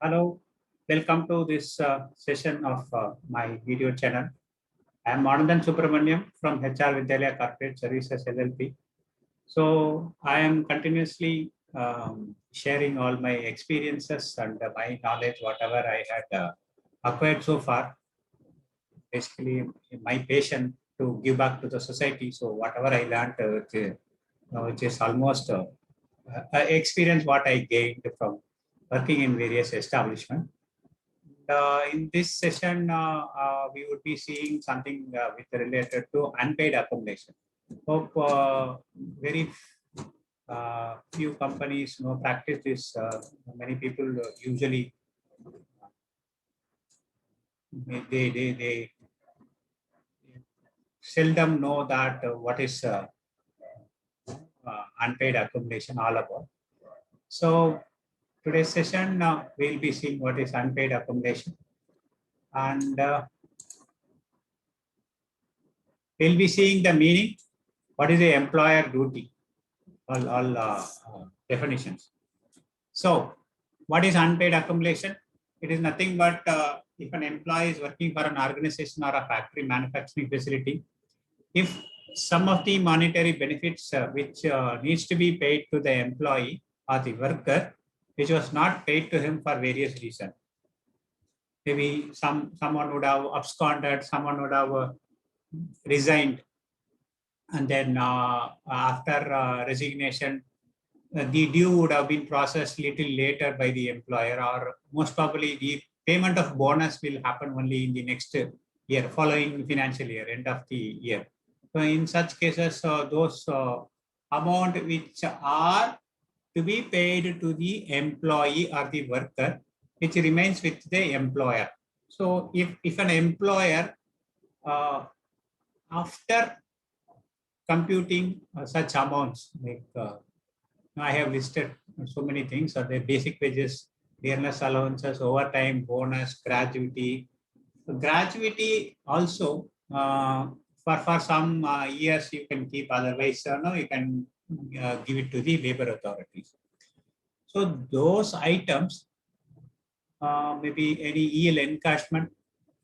Hello, welcome to this session of my video channel. I am Anandan Subramaniam from HR Vidyalaya Corporate Services LLP. So I am continuously sharing all my experiences and my knowledge, whatever I had acquired so far. Basically, my passion to give back to the society. So whatever I learned, which is almost experience what I gained from working in various establishments. In this session, we would be seeing something with related to unpaid accommodation. Hope very few companies practice this. Many people usually they seldom know that what is unpaid accommodation all about. So today's session, we'll be seeing what is unpaid accommodation, and we'll be seeing the meaning, what is the employer duty, all definitions. So what is unpaid accommodation? It is nothing but if an employee is working for an organization or a factory manufacturing facility, if some of the monetary benefits which needs to be paid to the employee or the worker, which was not paid to him for various reasons. Maybe someone would have absconded, someone would have resigned, and then after resignation, the due would have been processed little later by the employer, or most probably the payment of bonus will happen only in the next year, following financial year, end of the year. So in such cases, those amount which are to be paid to the employee or the worker, which remains with the employer. So if an employer, after computing such amounts, like I have listed so many things, are the basic wages, dearness allowances, overtime, bonus, gratuity. So gratuity also, for some years you can keep, otherwise no, you can give it to the labor authorities. So those items, maybe any EL encashment,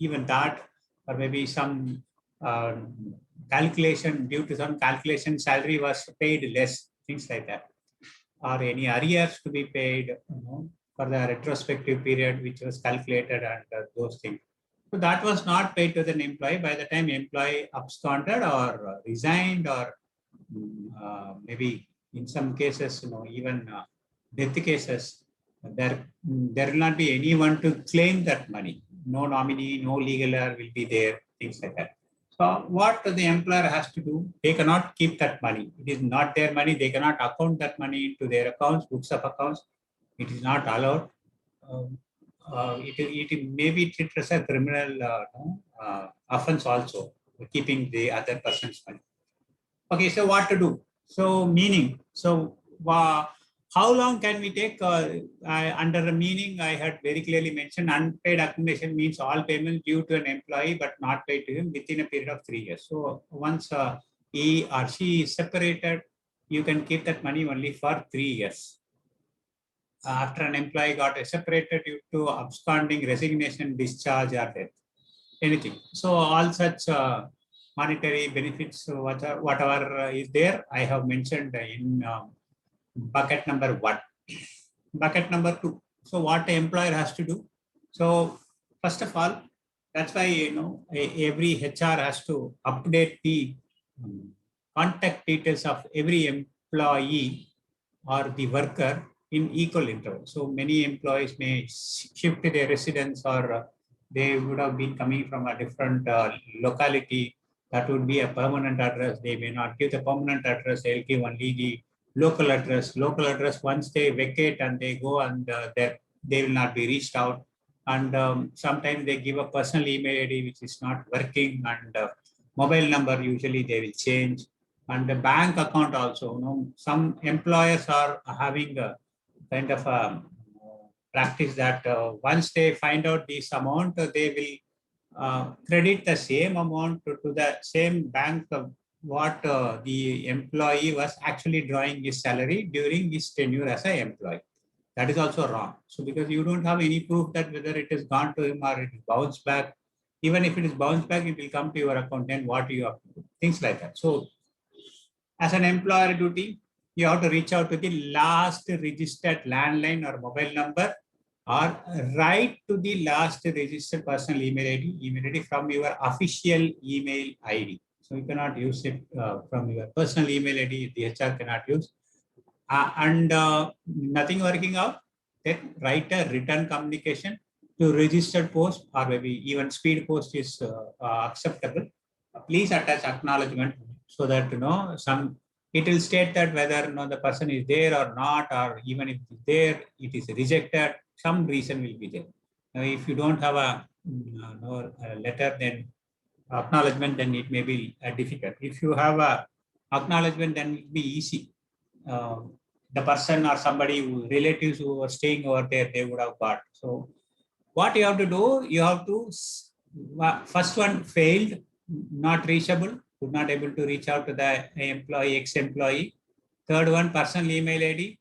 even that, or maybe some calculation, due to some calculation, salary was paid less, things like that, or any arrears to be paid, for the retrospective period which was calculated, and those things. So that was not paid to the employee by the time employee absconded or resigned, or maybe in some cases, even death cases, there will not be anyone to claim that money. No nominee, no legaler will be there, things like that. So what the employer has to do, they cannot keep that money. It is not their money. They cannot account that money into their accounts, books of accounts. It is not allowed. It may be treated as a criminal offense also, keeping the other person's money. Okay, so what to do? So meaning, so how long can we take? Under the meaning, I had very clearly mentioned unpaid accumulation means all payments due to an employee but not paid to him within a period of 3 years. So once he or she is separated, you can keep that money only for 3 years. After an employee got separated due to absconding, resignation, discharge, or death, anything. So all such monetary benefits, whatever is there, I have mentioned in bucket number 1. Bucket number 2. So what the employer has to do? So first of all, that's why every HR has to update the contact details of every employee or the worker in equal interval. So many employees may shift their residence, or they would have been coming from a different locality. That would be a permanent address. They may not give the permanent address. They'll give only the local address. Local address, once they vacate and they go, and they will not be reached out. And sometimes they give a personal email ID which is not working, and mobile number usually they will change. And the bank account also, some employers are having a kind of a practice that once they find out this amount, they will credit the same amount to the same bank of what the employee was actually drawing his salary during his tenure as an employee. That is also wrong. So because you don't have any proof that whether it has gone to him or it is bounced back, even if it is bounced back, it will come to your account and what you have to do, things like that. So as an employer duty, you have to reach out to the last registered landline or mobile number, or write to the last registered personal email ID from your official email ID. So you cannot use it from your personal email ID, the HR cannot use. And nothing working out, then write a written communication to registered post, or maybe even speed post is acceptable. Please attach acknowledgement so that some it will state that whether the person is there or not, or even if it is there, it is rejected. Some reason will be there. Now, if you don't have a letter, then acknowledgement, then it may be difficult. If you have a acknowledgement, then it will be easy. The person or somebody relatives who were staying over there, they would have got. So what you have to do, you have to first one failed, not reachable, could not able to reach out to the employee, ex-employee. Third one, personal email ID,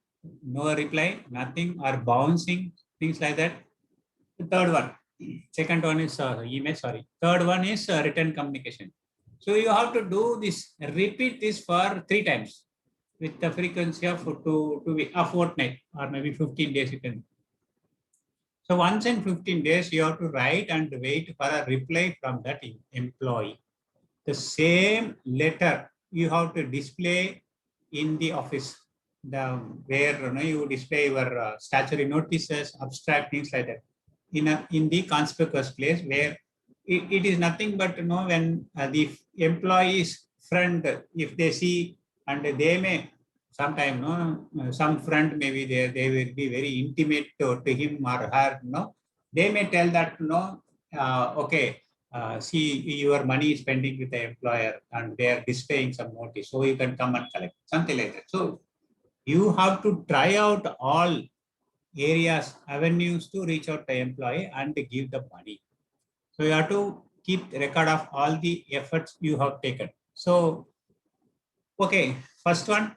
no reply, nothing, or bouncing, things like that. The third one, second one is email, sorry. Third one is written communication. So you have to do this, repeat this for 3 times with the frequency of a fortnight or maybe 15 days you can. So once in 15 days, you have to write and wait for a reply from that employee. The same letter you have to display in the office, where you display your statutory notices, abstract, things like that, in the conspicuous place where it is nothing but when the employee's friend, if they see, and they may sometime some friend maybe they will be very intimate to him or her, they may tell that okay, see, your money is pending with the employer and they are displaying some notice, so you can come and collect, something like that. So you have to try out all areas, avenues to reach out to the employee and give the money. So you have to keep record of all the efforts you have taken. So, okay, first one,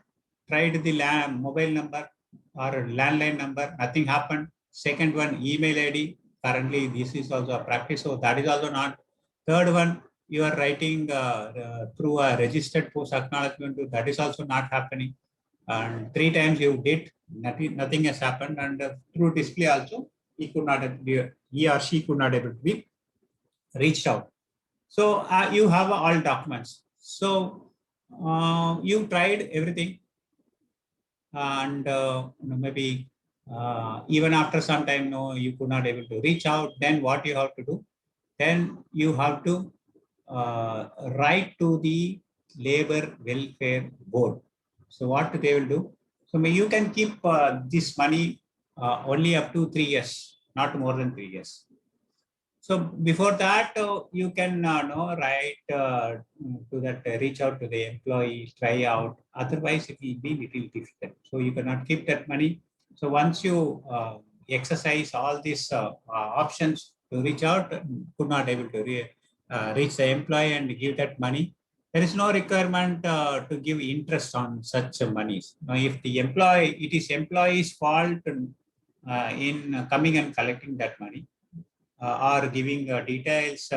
tried the mobile number or landline number, nothing happened. Second one, email ID. Currently, this is also a practice, so that is also not. Third one, you are writing through a registered post acknowledgement, that is also not happening. And 3 times you did, nothing has happened. And through display also, he or she could not able to be reached out. So you have all documents. So you tried everything, and maybe even after some time, no, you could not able to reach out. Then what you have to do? Then you have to write to the Labor Welfare Board. So what they will do? So you can keep this money only up to 3 years, not more than 3 years. So before that, you can write to that, reach out to the employee, try out. Otherwise, it will be little difficult. So you cannot keep that money. So once you exercise all these options to reach out, could not able to reach the employee and give that money. There is no requirement to give interest on such monies. Now, if the employee, it is employee's fault in coming and collecting that money, or giving details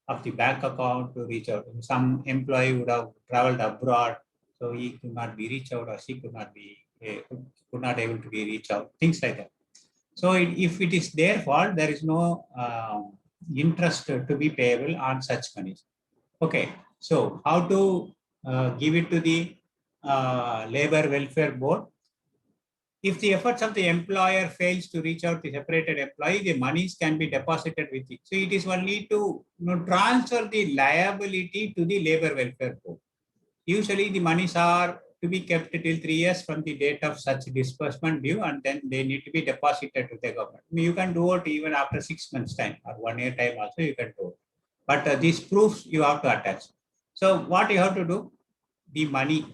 of the bank account to reach out. Some employee would have traveled abroad, so he could not be reached out, or she could not be able to be reached out. Things like that. So if it is their fault, there is no interest to be payable on such monies. Okay. So how to give it to the Labor Welfare Board? If the efforts of the employer fails to reach out the separated employee, the monies can be deposited with it. So it is only to transfer the liability to the Labor Welfare Board. Usually the monies are to be kept till 3 years from the date of such disbursement due, and then they need to be deposited to the government. You can do it even after 6 months time or 1 year time also you can do it. But these proofs you have to attach. So what you have to do? The money.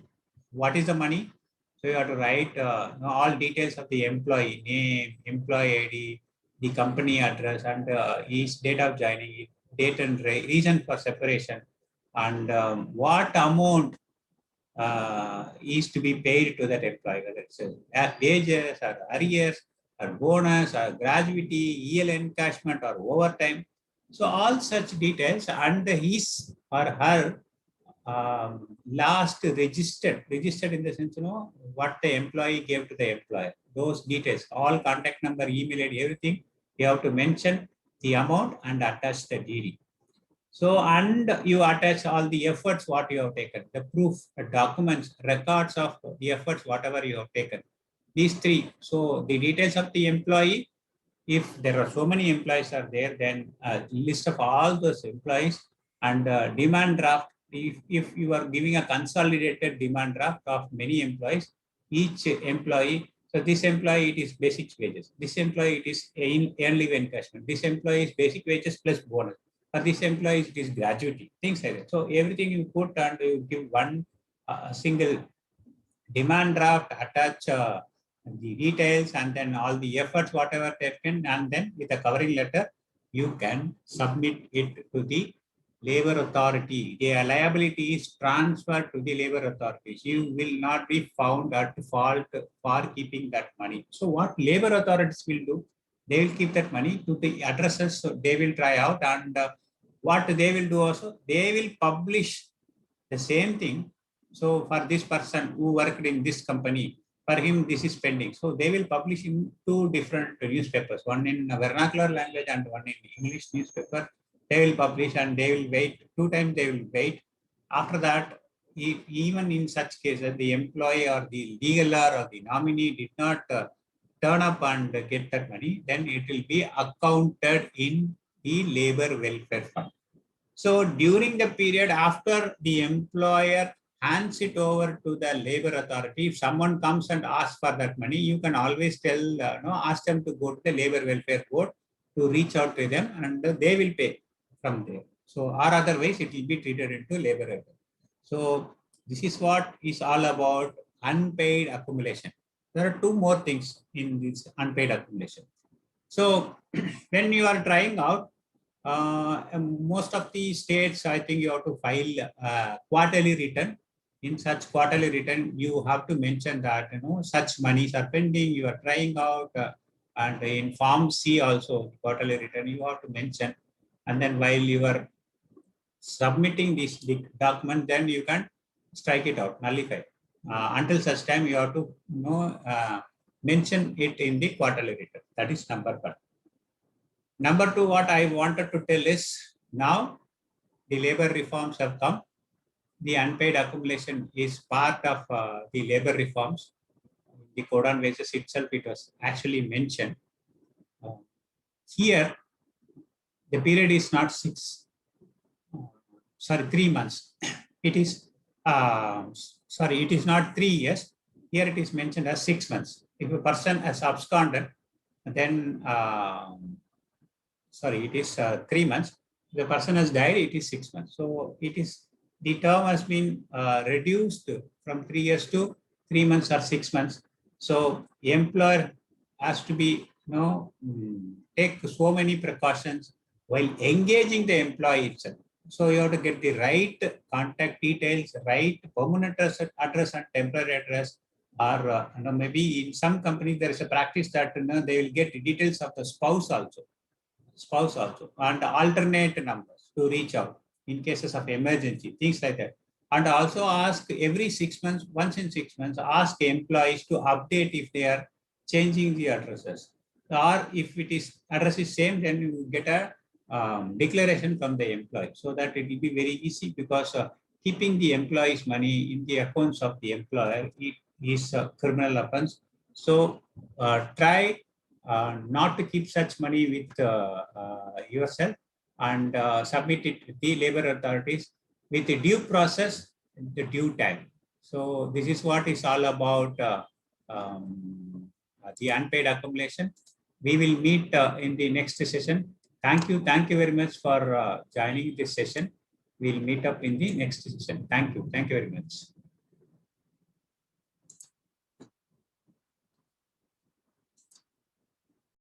What is the money? So you have to write all details of the employee, name, employee ID, the company address, and his date of joining, date and reason for separation, and what amount is to be paid to that employee, whether it's wages or arrears, or bonus or gratuity, EL encashment or overtime. So all such details and his or her last registered in the sense, what the employee gave to the employer, those details, all contact number, email ID, everything, you have to mention the amount and attach the DD. So, and you attach all the efforts, what you have taken, the proof, the documents, records of the efforts, whatever you have taken. These three. So the details of the employee, if there are so many employees are there, then a list of all those employees and demand draft. If you are giving a consolidated demand draft of many employees, each employee, so this employee, it is basic wages. This employee, it is earned leave encashment. This employee is basic wages plus bonus. For this employee, it is gratuity, things like that. So everything you put and you give one single demand draft, attach the details and then all the efforts, whatever taken, and then with a covering letter, you can submit it to the labor authority. The liability is transferred to the labor authorities. You will not be found at fault for keeping that money. So what labor authorities will do, they will keep that money to the addresses. So they will try out, and what they will do also, they will publish the same thing. So for this person who worked in this company, for him this is pending. So they will publish in two different newspapers, one in vernacular language and one in English newspaper. They will publish and they will wait. 2 times they will wait. After that, even in such cases, the employee or the legaler or the nominee did not turn up and get that money, then it will be accounted in the labor welfare fund. So during the period after the employer hands it over to the labor authority, if someone comes and asks for that money, you can always tell, ask them to go to the labor welfare board to reach out to them, and they will pay from there. So, or otherwise it will be treated into labor welfare. So this is what is all about unpaid accumulation. There are two more things in this unpaid accumulation. So when you are trying out, most of the states, I think you have to file quarterly return. In such quarterly return, you have to mention that such monies are pending. You are trying out, and in Form C also quarterly return you have to mention. And then while you are submitting this document, then you can strike it out, nullify. Until such time, you have to mention it in the quarterly return. That is number one. Number two, what I wanted to tell is, now the labor reforms have come. The unpaid accumulation is part of the labor reforms. The Code on Wages itself, it was actually mentioned. Here, the period is not 3 months. It is, it is not 3 years. Here it is mentioned as 6 months. If a person has absconded, then it is 3 months. If the person has died, it is 6 months. So it is, the term has been reduced from 3 years to 3 months or 6 months. So the employer has to be, take so many precautions while engaging the employee itself. So you have to get the right contact details, right permanent address and temporary address, or maybe in some companies there is a practice that they will get the details of the spouse also, and alternate numbers to reach out in cases of emergency, things like that. And also ask every 6 months, once in 6 months, ask employees to update if they are changing the addresses, or if it is address is same, then you get a declaration from the employee, so that it will be very easy, because keeping the employee's money in the accounts of the employer, it is a criminal offense. So try not to keep such money with yourself, and submit it to the labor authorities with the due process, the due time. So this is what is all about the unpaid accumulation. We will meet in the next session. Thank you very much for joining this session. We'll meet up in the next session. Thank you very much.